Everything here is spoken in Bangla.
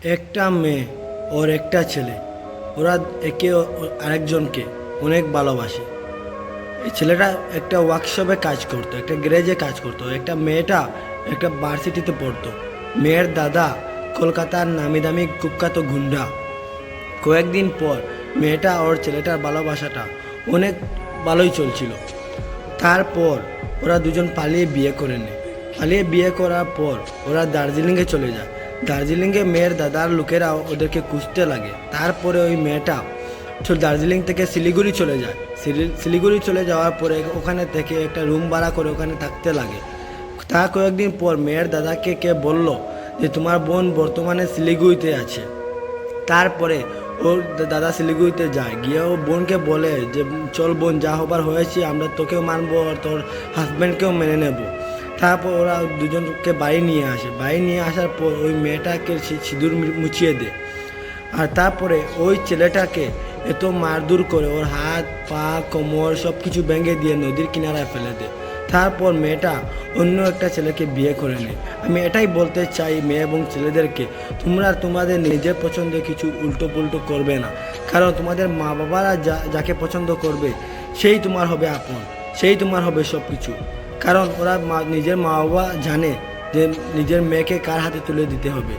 একটা মেয়ে ওর একটা ছেলে, ওরা একে আরেকজনকে অনেক ভালোবাসে। এই ছেলেটা একটা ওয়ার্কশপে কাজ করতো, একটা গ্যারেজে কাজ করতো। একটা মেয়েটা একটা ভার্সিটিতে পড়তো। মেয়ের দাদা কলকাতার নামি দামি কুখ্যাত গুন্ডা। কয়েকদিন পর মেয়েটা ওর ছেলেটার ভালোবাসাটা অনেক ভালোই চলছিল। তারপর ওরা দুজন পালিয়ে বিয়ে করে নেয়। পালিয়ে বিয়ে করার পর ওরা দার্জিলিংয়ে চলে যায়। দার্জিলিংয়ে মেয়ের দাদার লোকেরা ওদেরকে খুঁজতে লাগে। তারপরে ওই মেয়েটা দার্জিলিং থেকে শিলিগুড়ি চলে যায়। শিলিগুড়ি চলে যাওয়ার পরে ওখানে থেকে একটা রুম ভাড়া করে ওখানে থাকতে লাগে। তা কয়েকদিন পর মেয়ের দাদাকে কে বলল যে তোমার বোন বর্তমানে শিলিগুড়িতে আছে। তারপরে ওর দাদা শিলিগুড়িতে যায়, গিয়ে ও বোনকে বলে যে চল বোন, যা হবার হয়েছে আমরা তোকেও মানবো আর তোর হাজব্যান্ডকেও মেনে নেব। তারপর ওরা দুজনকে বাড়ি নিয়ে আসে। বাড়ি নিয়ে আসার পর ওই মেয়েটাকে সিঁদুর মুছিয়ে দেয়। আর তারপরে ওই ছেলেটাকে এত মারধর করে ওর হাত পা কোমর সব কিছু ভেঙে দিয়ে নদীর কিনারায় ফেলে দেয়। তারপর মেয়েটা অন্য একটা ছেলেকে বিয়ে করে নেয়। আমি এটাই বলতে চাই মেয়ে এবং ছেলেদেরকে, তোমরা তোমাদের নিজের পছন্দে কিছু উল্টো পুল্টো করবে না। কারণ তোমাদের মা বাবারা যাকে পছন্দ করবে সেই তোমার হবে আপন, সেই তোমার হবে সব কিছু। কারণ ওরা নিজের মা বাবা জানে যে নিজের মেয়েকে কার হাতে তুলে দিতে হবে।